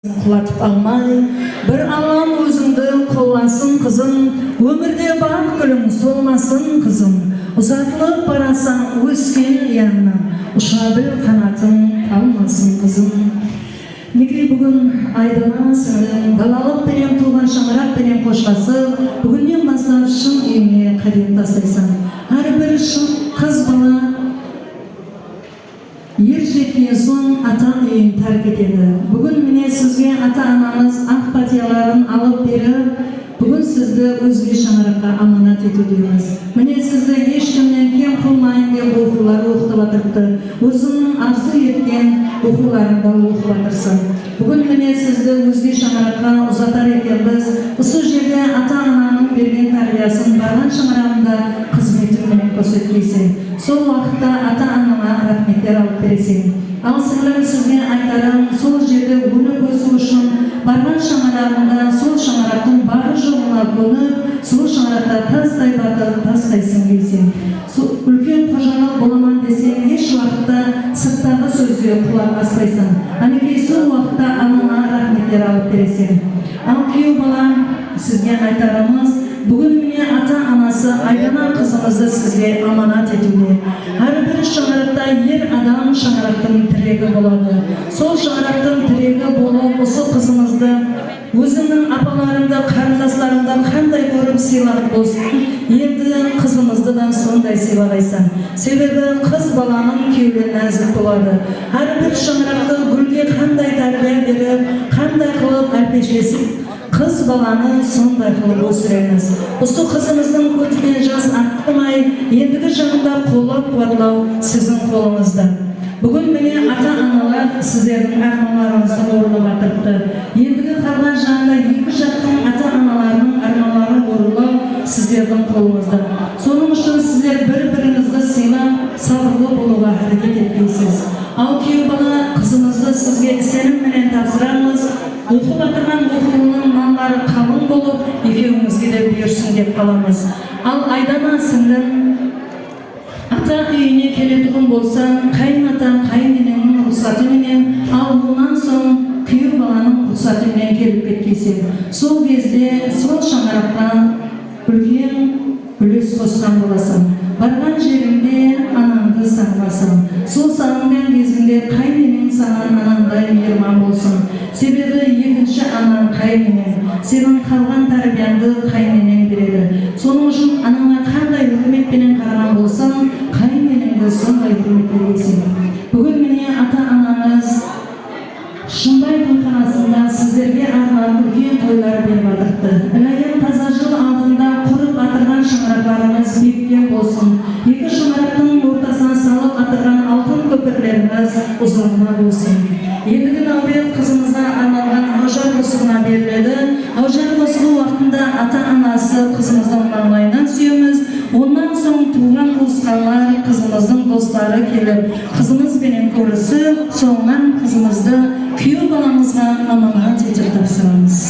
Құлатып алмай, бір Аллам өзіңді қоласын қызым, өмірде бар гүлің солмасын қызым, ұзатылып барасаң өскен ұяңнан, ұша біл қанатың талмасын қызым. Неге бүгін Айдана сіңлің балалық пенен туған шаңырақ пенен қоштасып, бүгіннен бастап шын үйіңе қадам тастайсың. Әрбір қыз бала ер жеткен соң ата үйін тәрк етеді. Бүгін міне сізге ата-анаңыз ақ патияларын алып беріп, бүгін сізді өзге шаңыраққа аманат етудеміз. Міне сізді ешкімнен кем қылмайын деп оқулар оқытып отырды. Өзіңнің арзу еткен оқуларында оқып отырсың. Бүгін міне сізді өзге шаңыраққа ұзатар екенбіз. Осы жерде ата-ананың берген тәрбиесін барған шаңырағында қызметіңмен көрсеткейсің. Сол уақытта ата-анаңа рахметтер алып бересің. Ал сіңлім сізге айтарым, сол жерде өніп өсу үшін барған шаңырағында сол шаңырақтың бары жоғына көніп, сол шаңырақта тастай батып тастайсың дейсің. Үлкен қожалық боламан десең, еш уақытта сырттағы сөзге құлақ аспайсың. Әнекей сол уақытта анаңа рахметтер алып бересің. Ал күйеу бала, сізге айтарымыз, бүгін міне ата-анасы Айдана қызымызды сізге аманат етуде. Әрбір шаңырақта ер адам шаңырақтың тірегі болады. Сол шаңырақтың тірегі болып, осы қызымызды өзіңнің апаларыңды, қарындастарыңды қандай көріп сыйлап болсын, енді қызымызды да сондай сыйлайсың. Себебі қыз баланың күйеуі нәзік болады. Әрбір шаңырақты гүлге қандай тәрбие беріп, қандай қылып әлпештесіп, қыз баланы сондай қылып өсіреміз. Осы қызымыздың көзінен жас ақтымай, ендігі жағында қолап қуатлау сіздің қолыңызда. Бүгін міне ата-аналар сіздердің армандарыңызды орындап жатырды. Ендігі қалған жағында екі жақтың ата-аналарының армандары орындау сіздердің қолыңызда. Соның үшін сіздер бір-біріңізді сыйлап, сабырлы болуға әрекет етпейсіз. Ал күйеу бала қызымызды сізге сенімменен тапсырамыз. Оқып отырған оқуының нанбары қалың болып, екеуіңізге де бұйырсын деп қаламыз. Ал Айдана сіңлім, ата үйіне келетұғын болсаң, қайын-ата қайын-енеңнің рұқсатыменен, ал онан соң күйеу баланың рұқсатыменен келіп кеткейсің. Сол кезде сол шаңырақтан үлкен үлес қосқан боласың. Барған жеріңде анаңды сағынасың. Сол сағынған кезінде қайын-енең саған анандай мейірман болсын. Себебі екінші анаң қайын-енең. Сенің қалған тәрбиеңді қайын-енең береді. Соның үшін анаңа қандай құрметпенен қараған болсаң, қайын-енеңді сондай құрмет бересің. Бүгін міне ата-анаңыз Шымбай тойханасында сіздерге арналған үлкен тойлар беріп жатырды. Ілайым таза жыл алдында құрып атырған шаңырақтарыңыз бекем болсын. Екі шаңырақтың ортасына салып атырған алтын көпірлеріңіз ұзағына болсын. Ендігі нәубет қызымызға арналған аужар қосуына беріледі. Аужар қосу уақытында ата-анасы қызымыздың маңлайынан сүйеміз. Ондан соң туған туысқандар, қызымыздың достары келіп, қызымызбенен көрісіп, соңынан қызымызды күйеу баламызға аманат етіп тапсырамыз.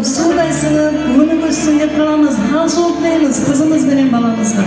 suvday sinib, günü o'tsin deb qolamiz. Hal sovuq deymiz qizimiz bilan balamizga.